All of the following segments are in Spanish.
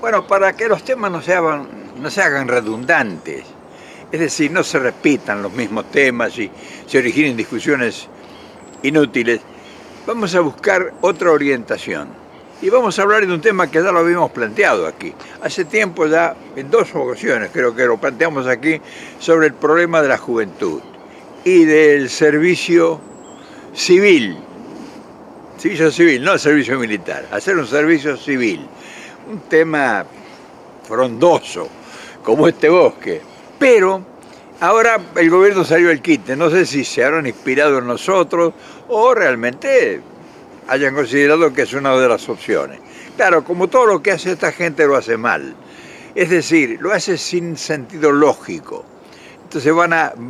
Bueno, para que los temas no se hagan redundantes, es decir, no se repitan los mismos temas y se originen discusiones inútiles, vamos a buscar otra orientación. Y vamos a hablar de un tema que ya lo habíamos planteado aquí. Hace tiempo ya, en 2 ocasiones creo que lo planteamos aquí, sobre el problema de la juventud y del servicio civil. Servicio civil, no servicio militar, hacer un servicio civil. Un tema frondoso, como este bosque. Pero ahora el gobierno salió al quite. No sé si se habrán inspirado en nosotros o realmente hayan considerado que es una de las opciones. Claro, como todo lo que hace esta gente lo hace mal. Es decir, lo hace sin sentido lógico. Entonces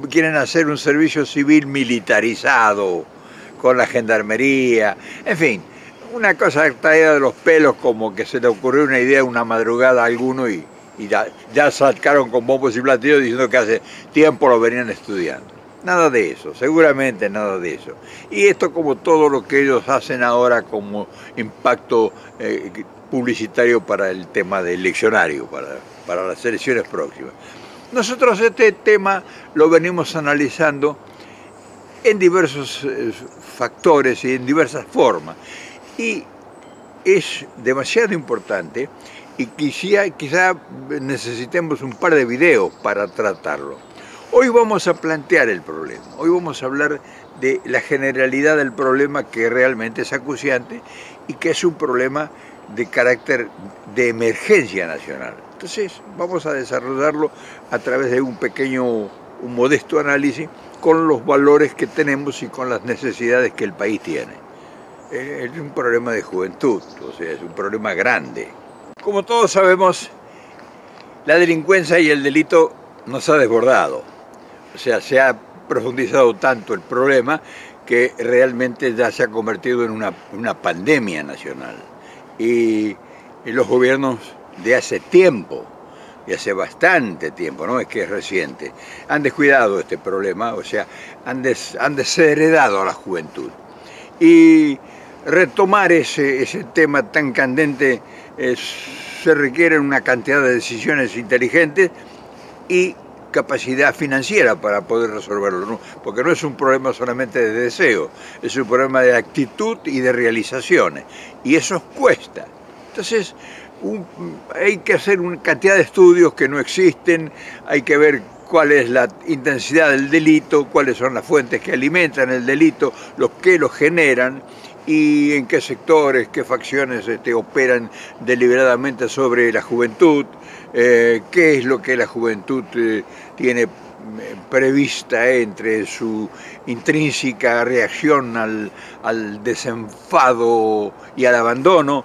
quieren hacer un servicio civil militarizado, con la gendarmería, en fin, una cosa traída de los pelos, como que se le ocurrió una idea una madrugada a alguno y ya sacaron con bombos y platillos diciendo que hace tiempo lo venían estudiando. Nada de eso, seguramente nada de eso. Y esto, como todo lo que ellos hacen ahora como impacto publicitario para el tema del eleccionario, para las elecciones próximas. Nosotros este tema lo venimos analizando en diversos factores y en diversas formas. Y es demasiado importante y quizá necesitemos un par de videos para tratarlo. Hoy vamos a plantear el problema, hoy vamos a hablar de la generalidad del problema, que realmente es acuciante y que es un problema de carácter de emergencia nacional. Entonces vamos a desarrollarlo a través de un modesto análisis con los valores que tenemos y con las necesidades que el país tiene. Es un problema de juventud, o sea, es un problema grande. Como todos sabemos, la delincuencia y el delito nos ha desbordado. O sea, se ha profundizado tanto el problema que realmente ya se ha convertido en una pandemia nacional. Y los gobiernos de hace tiempo, y hace bastante tiempo, no es que es reciente, han descuidado este problema, o sea, han desheredado a la juventud. Y retomar ese tema tan candente se requiere una cantidad de decisiones inteligentes y capacidad financiera para poder resolverlo, ¿no? Porque no es un problema solamente de deseo, es un problema de actitud y de realizaciones, y eso cuesta. Entonces, hay que hacer una cantidad de estudios que no existen, hay que ver cuál es la intensidad del delito, cuáles son las fuentes que alimentan el delito, los que lo generan, y en qué sectores, qué facciones operan deliberadamente sobre la juventud, qué es lo que la juventud tiene prevista entre su intrínseca reacción al desenfado y al abandono.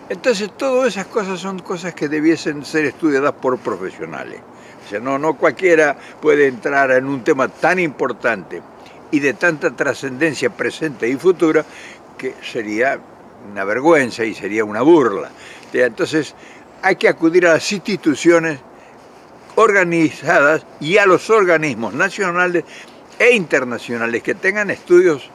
Entonces, todas esas cosas son cosas que debiesen ser estudiadas por profesionales. O sea, no cualquiera puede entrar en un tema tan importante y de tanta trascendencia presente y futura, que sería una vergüenza y sería una burla. Entonces, hay que acudir a las instituciones organizadas y a los organismos nacionales e internacionales que tengan estudios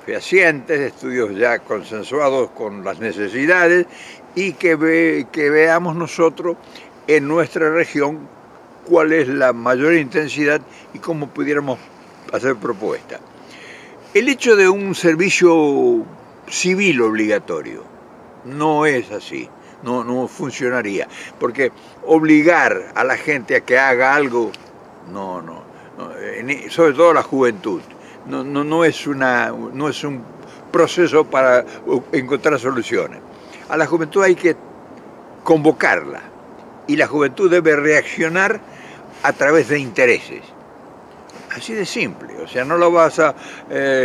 fehacientes, estudios ya consensuados con las necesidades, y que veamos nosotros en nuestra región cuál es la mayor intensidad y cómo pudiéramos hacer propuestas. El hecho de un servicio civil obligatorio no es así, no funcionaría, porque obligar a la gente a que haga algo, sobre todo la juventud, no es un proceso para encontrar soluciones. A la juventud hay que convocarla, y la juventud debe reaccionar a través de intereses. Así de simple, o sea, no lo vas a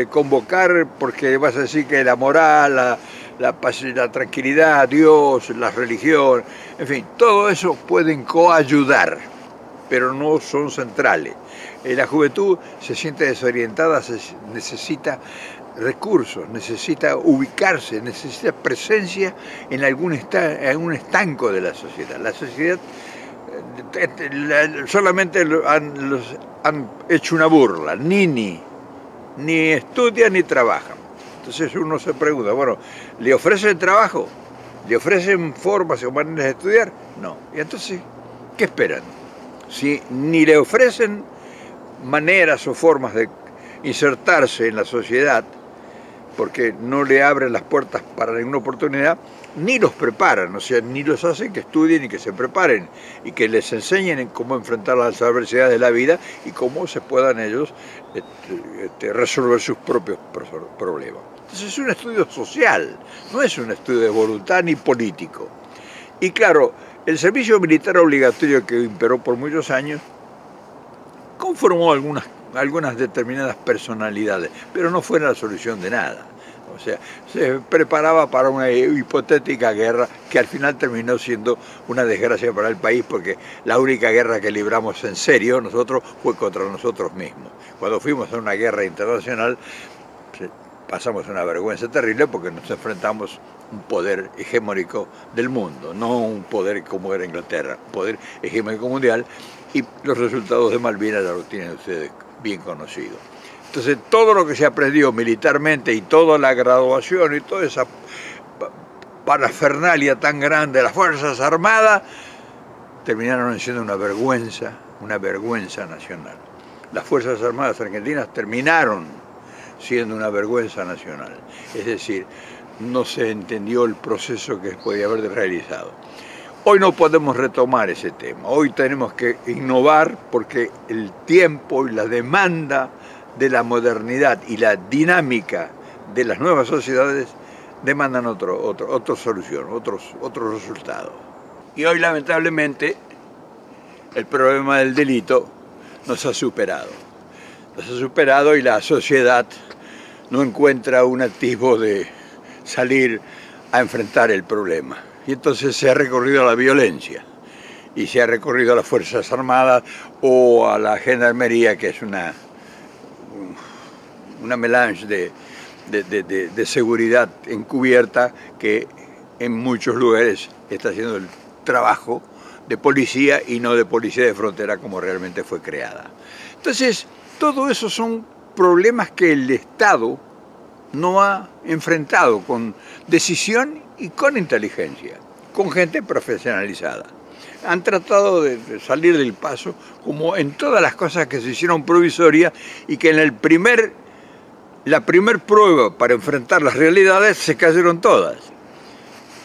convocar porque vas a decir que la moral, la paz, la tranquilidad, Dios, la religión, en fin, todo eso pueden coayudar, pero no son centrales. La juventud se siente desorientada, necesita recursos, necesita ubicarse, necesita presencia en algún estanco de la sociedad. La sociedad solamente han hecho una burla, ni estudian ni trabajan. Entonces uno se pregunta, bueno, ¿le ofrecen trabajo? ¿Le ofrecen formas o maneras de estudiar? No. Y entonces, ¿qué esperan? Si ni le ofrecen maneras o formas de insertarse en la sociedad, porque no le abren las puertas para ninguna oportunidad, ni los preparan, o sea, ni los hacen que estudien y que se preparen y que les enseñen en cómo enfrentar las adversidades de la vida y cómo se puedan ellos resolver sus propios problemas. Entonces es un estudio social, no es un estudio de voluntad ni político. Y claro, el servicio militar obligatorio que imperó por muchos años conformó algunas determinadas personalidades, pero no fue la solución de nada. O sea, se preparaba para una hipotética guerra que al final terminó siendo una desgracia para el país, porque la única guerra que libramos en serio nosotros fue contra nosotros mismos. Cuando fuimos a una guerra internacional pasamos una vergüenza terrible porque nos enfrentamos a un poder hegemónico del mundo, no un poder como era Inglaterra, un poder hegemónico mundial, y los resultados de Malvinas ya lo tienen ustedes bien conocidos. Entonces todo lo que se aprendió militarmente y toda la graduación y toda esa parafernalia tan grande de las Fuerzas Armadas terminaron siendo una vergüenza nacional. Las Fuerzas Armadas argentinas terminaron siendo una vergüenza nacional. Es decir, no se entendió el proceso que podía haber realizado. Hoy no podemos retomar ese tema. Hoy tenemos que innovar porque el tiempo y la demanda de la modernidad y la dinámica de las nuevas sociedades demandan otra solución, otros resultados. Y hoy lamentablemente el problema del delito nos ha superado. Nos ha superado y la sociedad no encuentra un atisbo de salir a enfrentar el problema. Y entonces se ha recurrido a la violencia y se ha recurrido a las Fuerzas Armadas o a la Gendarmería, que es una melange de seguridad encubierta que en muchos lugares está haciendo el trabajo de policía y no de policía de frontera como realmente fue creada. Entonces, todo eso son problemas que el Estado no ha enfrentado con decisión y con inteligencia, con gente profesionalizada. Han tratado de salir del paso, como en todas las cosas que se hicieron provisorias y que en la primer prueba para enfrentar las realidades se cayeron todas.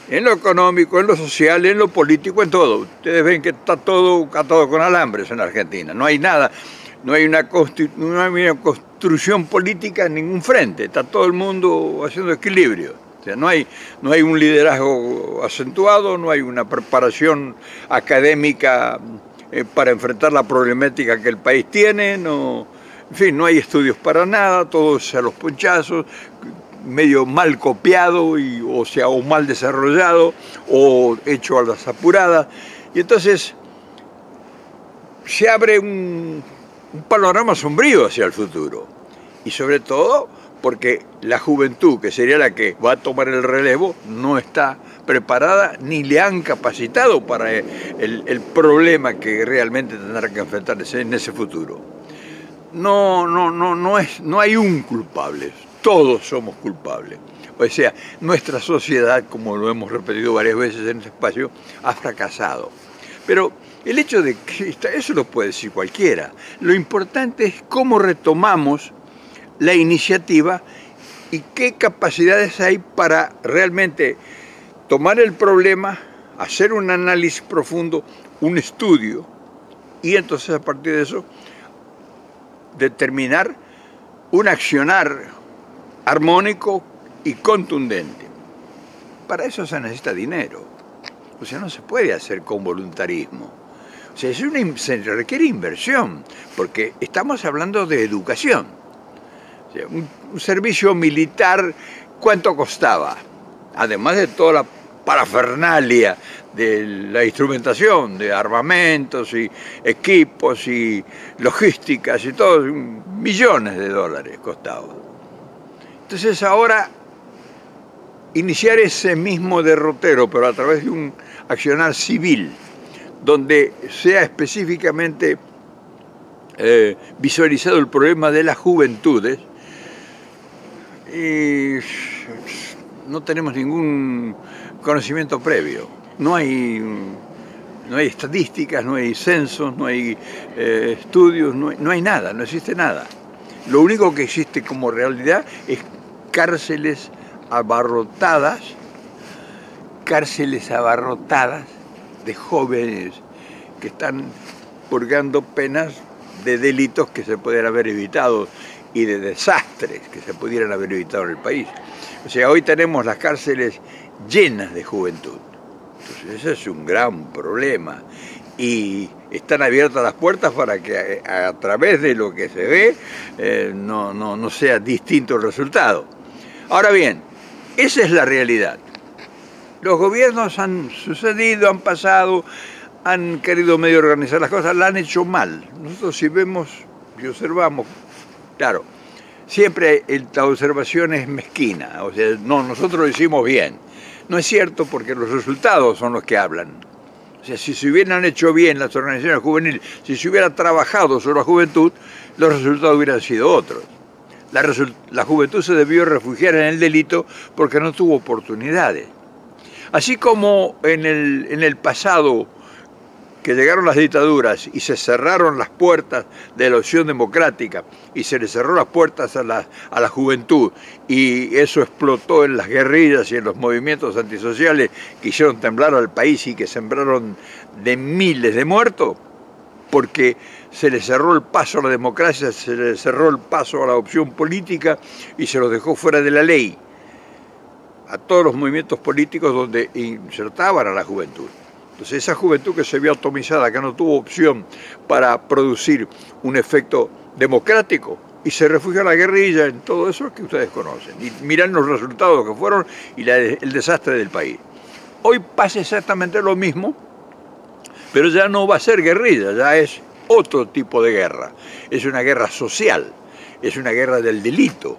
En lo económico, en lo social, en lo político, en todo. Ustedes ven que está todo atado con alambres en Argentina. No hay nada, no hay una construcción política en ningún frente. Está todo el mundo haciendo equilibrio. O sea, no hay un liderazgo acentuado, no hay una preparación académica para enfrentar la problemática que el país tiene, en fin, no hay estudios para nada, todo es a los ponchazos, medio mal copiado, o mal desarrollado, o hecho a las apuradas. Y entonces se abre un panorama sombrío hacia el futuro. Y sobre todo porque la juventud, que sería la que va a tomar el relevo, no está preparada ni le han capacitado para el problema que realmente tendrá que enfrentarse en ese futuro. No hay un culpable, todos somos culpables. O sea, nuestra sociedad, como lo hemos repetido varias veces en este espacio, ha fracasado. Pero el hecho de que eso lo puede decir cualquiera. Lo importante es cómo retomamos la iniciativa y qué capacidades hay para realmente tomar el problema, hacer un análisis profundo, un estudio, y entonces a partir de eso determinar un accionar armónico y contundente. Para eso se necesita dinero. O sea, no se puede hacer con voluntarismo. O sea, se requiere inversión, porque estamos hablando de educación. O sea, un servicio militar, ¿cuánto costaba? Además de toda la parafernalia de la instrumentación, de armamentos y equipos y logísticas y todo, millones de dólares costaba. Entonces ahora iniciar ese mismo derrotero, pero a través de un accionar civil, donde sea específicamente visualizado el problema de las juventudes, y no tenemos ningún conocimiento previo. No hay estadísticas, no hay censos, no hay estudios, no hay nada, no existe nada. Lo único que existe como realidad es cárceles abarrotadas de jóvenes que están purgando penas de delitos que se podrían haber evitado y de desastres que se pudieran haber evitado en el país. O sea, hoy tenemos las cárceles llenas de juventud. Entonces ese es un gran problema. Y están abiertas las puertas para que a través de lo que se ve no sea distinto el resultado. Ahora bien, esa es la realidad. Los gobiernos han sucedido, han pasado, han querido medio organizar las cosas, la han hecho mal. Nosotros si vemos y observamos, claro, siempre la observación es mezquina, o sea, no, nosotros lo hicimos bien. No es cierto porque los resultados son los que hablan. O sea, si se hubieran hecho bien las organizaciones juveniles, si se hubiera trabajado sobre la juventud, los resultados hubieran sido otros. La juventud se debió refugiar en el delito porque no tuvo oportunidades. Así como en el pasado, que llegaron las dictaduras y se cerraron las puertas de la opción democrática y se le cerró las puertas a la juventud y eso explotó en las guerrillas y en los movimientos antisociales que hicieron temblar al país y que sembraron de miles de muertos, porque se le cerró el paso a la democracia, se le cerró el paso a la opción política y se los dejó fuera de la ley a todos los movimientos políticos donde insertaban a la juventud. Entonces esa juventud que se vio atomizada, que no tuvo opción para producir un efecto democrático, y se refugió a la guerrilla en todo eso que ustedes conocen. Y miran los resultados que fueron y el desastre del país. Hoy pasa exactamente lo mismo, pero ya no va a ser guerrilla, ya es otro tipo de guerra. Es una guerra social, es una guerra del delito,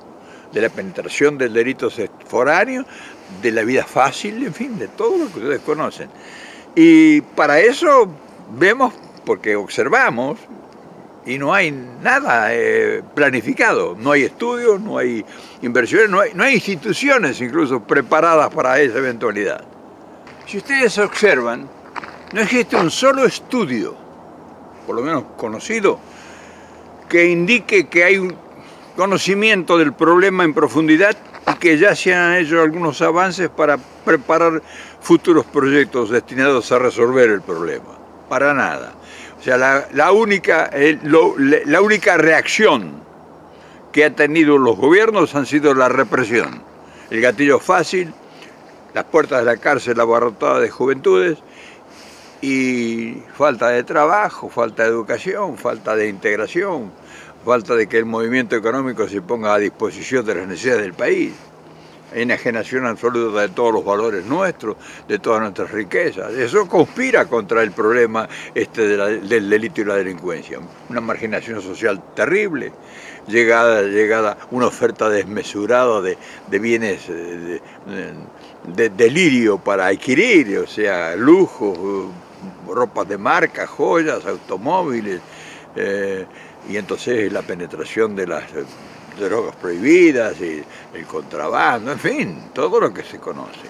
de la penetración del delito foráneo, de la vida fácil, en fin, de todo lo que ustedes conocen. Y para eso vemos, porque observamos, y no hay nada planificado, no hay estudios, no hay inversiones, no hay instituciones incluso preparadas para esa eventualidad. Si ustedes observan, no existe un solo estudio, por lo menos conocido, que indique que hay un conocimiento del problema en profundidad y que ya se han hecho algunos avances para preparar futuros proyectos destinados a resolver el problema. Para nada. O sea, la única reacción que han tenido los gobiernos han sido la represión. El gatillo fácil, las puertas de la cárcel abarrotadas de juventudes y falta de trabajo, falta de educación, falta de integración, falta de que el movimiento económico se ponga a disposición de las necesidades del país. Enajenación absoluta de todos los valores nuestros, de todas nuestras riquezas. Eso conspira contra el problema del delito y la delincuencia. Una marginación social terrible, llegada una oferta desmesurada de bienes de delirio para adquirir, o sea, lujos, ropas de marca, joyas, automóviles, y entonces la penetración de las drogas prohibidas y el contrabando, en fin, todo lo que se conoce.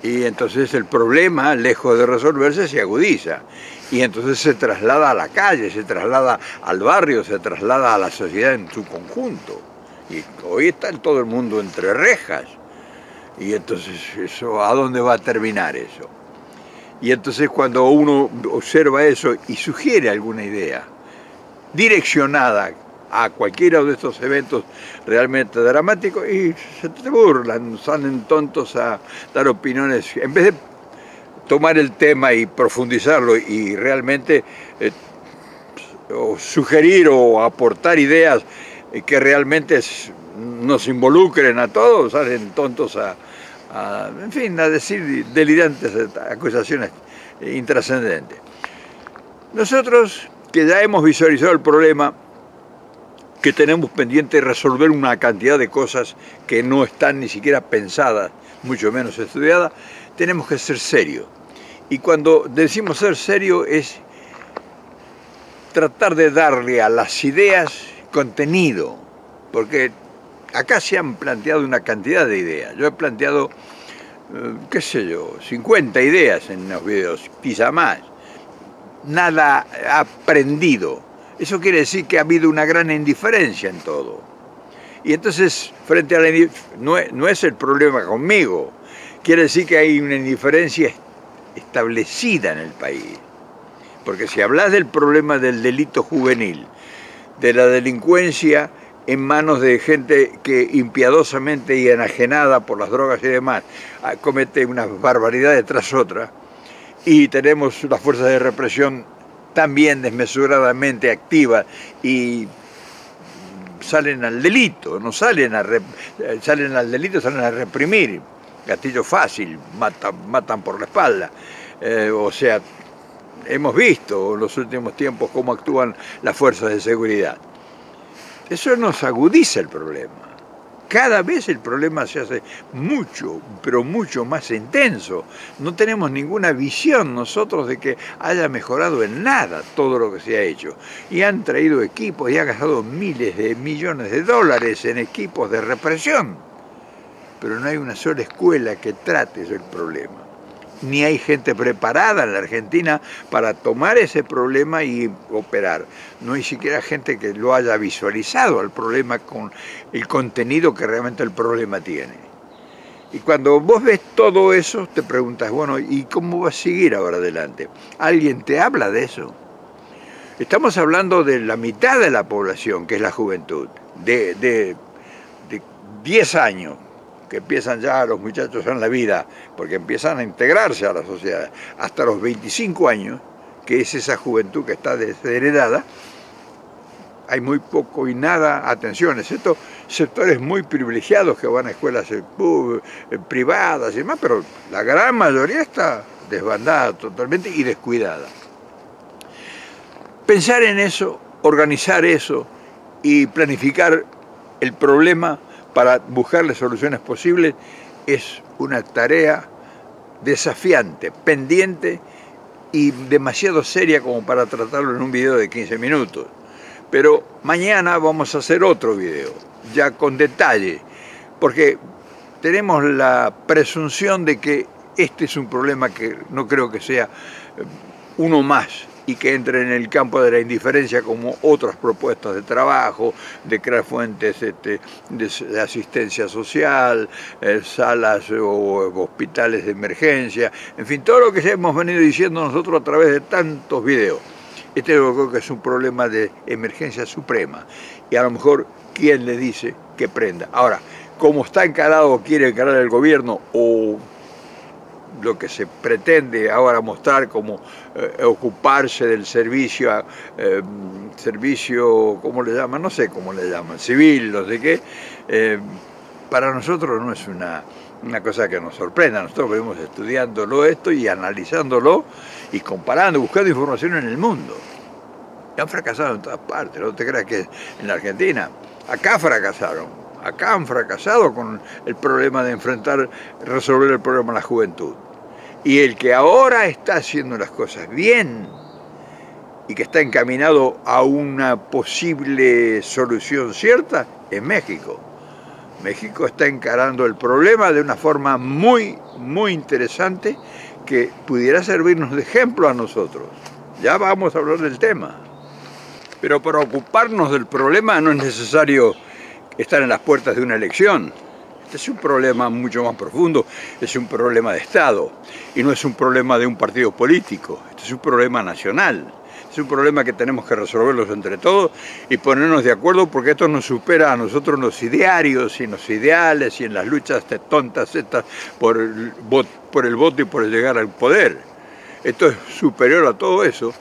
Y entonces el problema, lejos de resolverse, se agudiza. Y entonces se traslada a la calle, se traslada al barrio, se traslada a la sociedad en su conjunto. Y hoy está todo el mundo entre rejas. Y entonces, ¿a dónde va a terminar eso? Y entonces cuando uno observa eso y sugiere alguna idea direccionada a cualquiera de estos eventos realmente dramáticos, y se burlan, salen tontos a dar opiniones, en vez de tomar el tema y profundizarlo y realmente o sugerir o aportar ideas que realmente nos involucren a todos, salen tontos en fin, a decir delirantes acusaciones intrascendentes. Nosotros, que ya hemos visualizado el problema, que tenemos pendiente de resolver una cantidad de cosas que no están ni siquiera pensadas, mucho menos estudiadas, tenemos que ser serios. Y cuando decimos ser serios es tratar de darle a las ideas contenido, porque Acá se han planteado una cantidad de ideas. Yo he planteado, qué sé yo, 50 ideas en los videos, quizá más. Nada aprendido. Eso quiere decir que ha habido una gran indiferencia en todo. Y entonces, frente a la no es el problema conmigo, quiere decir que hay una indiferencia establecida en el país. Porque si hablas del problema del delito juvenil, de la delincuencia en manos de gente que impiadosamente y enajenada por las drogas y demás, comete unas barbaridades tras otras, y tenemos las fuerzas de represión también desmesuradamente activas y salen al delito, no salen salen al delito, salen a reprimir, gatillo fácil, matan por la espalda, o sea, hemos visto en los últimos tiempos cómo actúan las fuerzas de seguridad. Eso nos agudiza el problema. Cada vez el problema se hace mucho, pero mucho más intenso. No tenemos ninguna visión nosotros de que haya mejorado en nada todo lo que se ha hecho. Y han traído equipos y han gastado miles de millones de dólares en equipos de represión. Pero no hay una sola escuela que trate ese problema. Ni hay gente preparada en la Argentina para tomar ese problema y operar. No hay siquiera gente que lo haya visualizado al problema con el contenido que realmente el problema tiene. Y cuando vos ves todo eso, te preguntas, bueno, ¿y cómo va a seguir ahora adelante? ¿Alguien te habla de eso? Estamos hablando de la mitad de la población, que es la juventud, de 10 años. Que empiezan ya los muchachos en la vida, porque empiezan a integrarse a la sociedad, hasta los 25 años, que es esa juventud que está desheredada, hay muy poco y nada atención, excepto sectores muy privilegiados que van a escuelas privadas y demás, pero la gran mayoría está desbandada totalmente y descuidada. Pensar en eso, organizar eso y planificar el problema para buscarle soluciones posibles es una tarea desafiante, pendiente y demasiado seria como para tratarlo en un video de 15 minutos. Pero mañana vamos a hacer otro video, ya con detalle, porque tenemos la presunción de que este es un problema que no creo que sea uno más y que entre en el campo de la indiferencia como otras propuestas de trabajo, de crear fuentes de asistencia social, salas o hospitales de emergencia, en fin, todo lo que ya hemos venido diciendo nosotros a través de tantos videos. Este yo creo que es un problema de emergencia suprema y a lo mejor, ¿quién le dice que prenda? Ahora, como está encarado o quiere encarar el gobierno o lo que se pretende ahora mostrar como ocuparse del servicio, ¿cómo le llaman? No sé cómo le llaman, civil, no sé qué, para nosotros no es una cosa que nos sorprenda. Nosotros venimos estudiándolo esto y analizándolo y comparando, buscando información en el mundo. Y han fracasado en todas partes, no te creas que en la Argentina, acá fracasaron. Acá han fracasado con el problema de resolver el problema de la juventud. Y el que ahora está haciendo las cosas bien y que está encaminado a una posible solución cierta es México. México está encarando el problema de una forma muy, muy interesante que pudiera servirnos de ejemplo a nosotros. Ya vamos a hablar del tema. Pero para ocuparnos del problema no es necesario estar en las puertas de una elección. Este es un problema mucho más profundo, es un problema de Estado y no es un problema de un partido político, este es un problema nacional, es un problema que tenemos que resolverlos entre todos y ponernos de acuerdo porque esto nos supera a nosotros en los idearios y en los ideales y en las luchas tontas estas por el voto y por llegar al poder. Esto es superior a todo eso.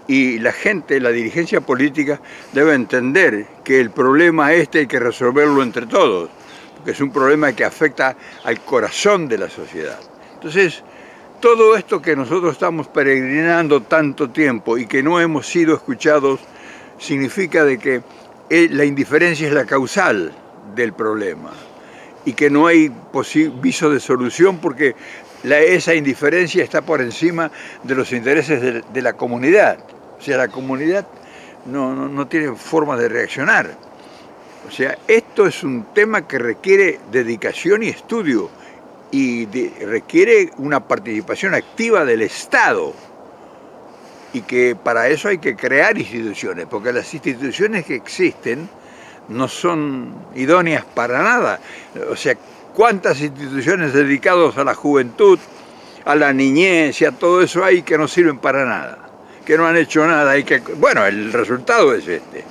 Y la gente, la dirigencia política, debe entender que el problema hay que resolverlo entre todos, porque es un problema que afecta al corazón de la sociedad. Entonces, todo esto que nosotros estamos peregrinando tanto tiempo y que no hemos sido escuchados, significa de que la indiferencia es la causal del problema y que no hay viso de solución porque esa indiferencia está por encima de los intereses de la comunidad. O sea, la comunidad no tiene forma de reaccionar. O sea, esto es un tema que requiere dedicación y estudio y requiere una participación activa del Estado, y que para eso hay que crear instituciones, porque las instituciones que existen no son idóneas para nada. O sea, ¿cuántas instituciones dedicadas a la juventud, a la niñez y a todo eso hay que no sirven para nada, que no han hecho nada? Bueno, el resultado es este.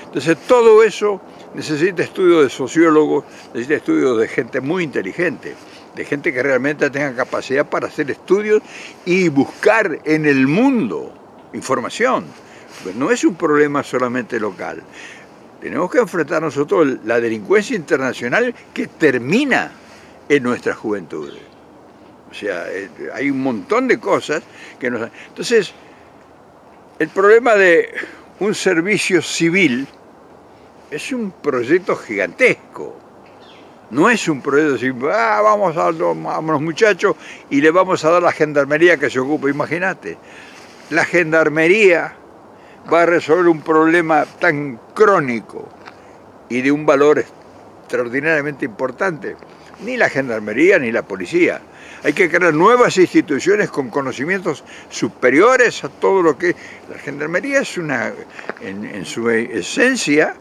Entonces todo eso necesita estudios de sociólogos, necesita estudios de gente muy inteligente, de gente que realmente tenga capacidad para hacer estudios y buscar en el mundo información. Pues no es un problema solamente local. Tenemos que enfrentar nosotros la delincuencia internacional que termina en nuestras juventudes. O sea, hay un montón de cosas que nos... Entonces, el problema de un servicio civil es un proyecto gigantesco. No es un proyecto así, vamos a los muchachos y le vamos a dar la gendarmería que se ocupe. Imagínate, la gendarmería va a resolver un problema tan crónico y de un valor extraordinariamente importante. Ni la gendarmería ni la policía. Hay que crear nuevas instituciones con conocimientos superiores a todo lo que... La gendarmería es en su esencia,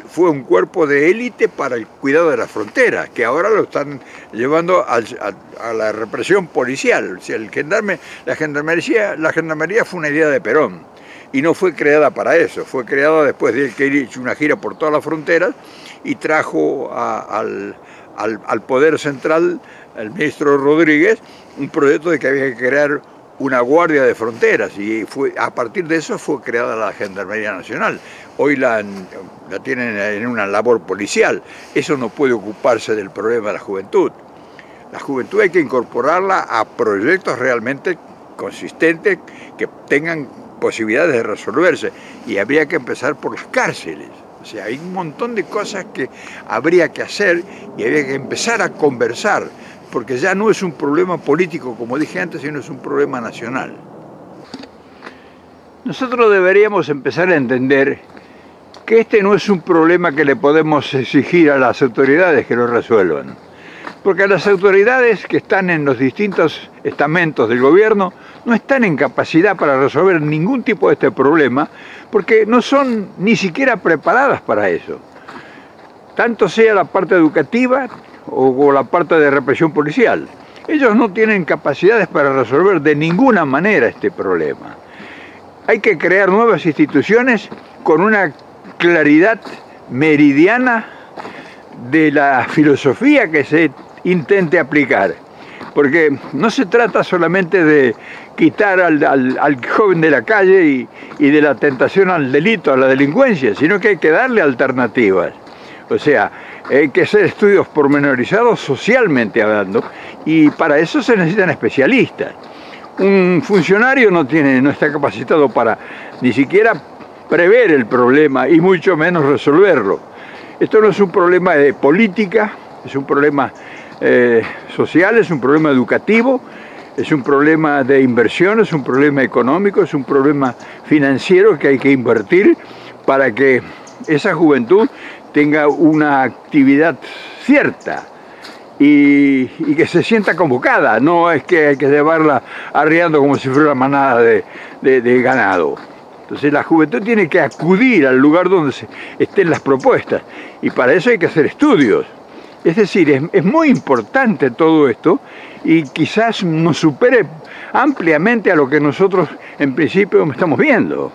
fue un cuerpo de élite para el cuidado de la frontera, que ahora lo están llevando a la represión policial. O sea, la gendarmería fue una idea de Perón y no fue creada para eso, fue creada después de que hizo una gira por todas las fronteras y trajo al poder central, el ministro Rodríguez, un proyecto de que había que crear una guardia de fronteras, y a partir de eso fue creada la Gendarmería Nacional. Hoy la tienen en una labor policial. Eso no puede ocuparse del problema de la juventud. La juventud hay que incorporarla a proyectos realmente consistentes que tengan posibilidades de resolverse, y habría que empezar por las cárceles. O sea, hay un montón de cosas que habría que hacer y habría que empezar a conversar, porque ya no es un problema político, como dije antes, sino es un problema nacional. Nosotros deberíamos empezar a entender que este no es un problema que le podemos exigir a las autoridades que lo resuelvan, porque las autoridades que están en los distintos estamentos del gobierno no están en capacidad para resolver ningún tipo de este problema, porque no son ni siquiera preparadas para eso. Tanto sea la parte educativa o la parte de represión policial. Ellos no tienen capacidades para resolver de ninguna manera este problema. Hay que crear nuevas instituciones con una claridad meridiana de la filosofía que se intente aplicar. Porque no se trata solamente de quitar al joven de la calle y de la tentación al delito, a la delincuencia, sino que hay que darle alternativas. O sea, hay que hacer estudios pormenorizados socialmente hablando, y para eso se necesitan especialistas. Un funcionario no está capacitado para ni siquiera prever el problema y mucho menos resolverlo. Esto no es un problema de política, es un problema social, es un problema educativo, es un problema de inversión, es un problema económico, es un problema financiero que hay que invertir para que esa juventud tenga una actividad cierta y que se sienta convocada. No es que hay que llevarla arriando como si fuera una manada de ganado. Entonces la juventud tiene que acudir al lugar donde estén las propuestas, y para eso hay que hacer estudios. Es decir, es muy importante todo esto, y quizás nos supere ampliamente a lo que nosotros en principio estamos viendo.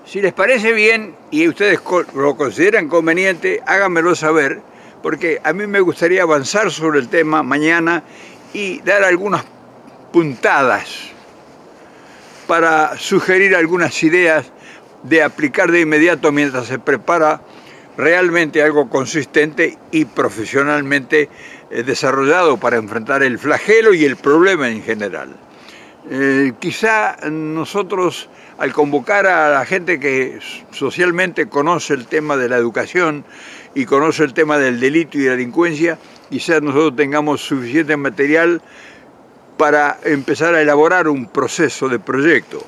Si les parece bien y ustedes lo consideran conveniente, háganmelo saber, porque a mí me gustaría avanzar sobre el tema mañana y dar algunas puntadas para sugerir algunas ideas de aplicar de inmediato mientras se prepara realmente algo consistente y profesionalmente desarrollado para enfrentar el flagelo y el problema en general. Quizá nosotros, al convocar a la gente que socialmente conoce el tema de la educación y conoce el tema del delito y la delincuencia, quizás nosotros tengamos suficiente material para empezar a elaborar un proceso de proyecto.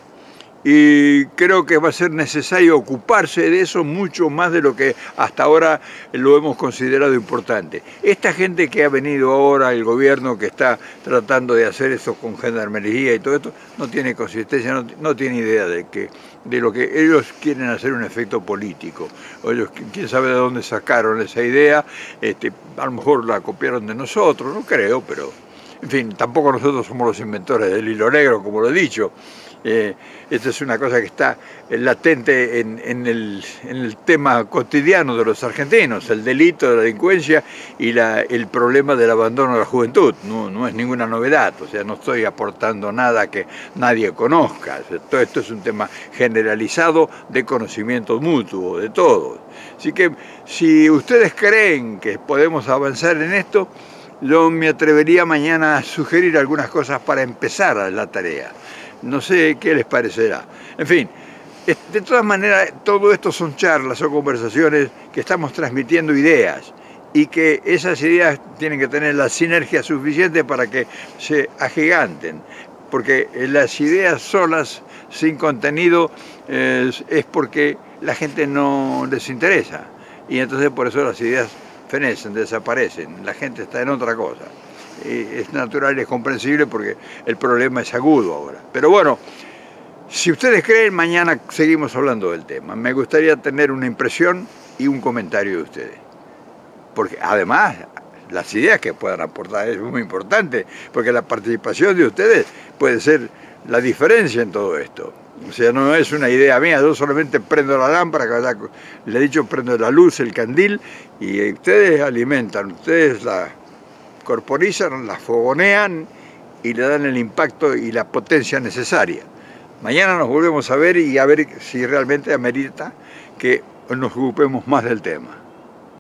y creo que va a ser necesario ocuparse de eso mucho más de lo que hasta ahora lo hemos considerado importante. Esta gente que ha venido ahora, el gobierno que está tratando de hacer eso con gendarmería y todo esto, no tiene consistencia, no tiene idea de lo que ellos quieren hacer un efecto político. O ellos, quién sabe de dónde sacaron esa idea, a lo mejor la copiaron de nosotros, no creo, pero en fin, tampoco nosotros somos los inventores del hilo negro, como lo he dicho. Esta es una cosa que está latente en el tema cotidiano de los argentinos, el delito de la delincuencia y el problema del abandono de la juventud. No es ninguna novedad, o sea, no estoy aportando nada que nadie conozca. O sea, todo esto es un tema generalizado de conocimiento mutuo, de todos. Así que si ustedes creen que podemos avanzar en esto, yo me atrevería mañana a sugerir algunas cosas para empezar la tarea. No sé qué les parecerá. En fin, de todas maneras, todo esto son charlas o conversaciones que estamos transmitiendo ideas y que esas ideas tienen que tener la sinergia suficiente para que se agiganten, porque las ideas solas, sin contenido, es porque la gente no les interesa y entonces por eso las ideas fenecen, desaparecen, la gente está en otra cosa. Es natural y es comprensible porque el problema es agudo ahora. Pero bueno, si ustedes creen, mañana seguimos hablando del tema. Me gustaría tener una impresión y un comentario de ustedes. Porque además, las ideas que puedan aportar es muy importante, porque la participación de ustedes puede ser la diferencia en todo esto. O sea, no es una idea mía, yo solamente prendo la lámpara, le he dicho prendo la luz, el candil, y ustedes alimentan, ustedes la corporizan, la fogonean y le dan el impacto y la potencia necesaria. Mañana nos volvemos a ver y a ver si realmente amerita que nos ocupemos más del tema.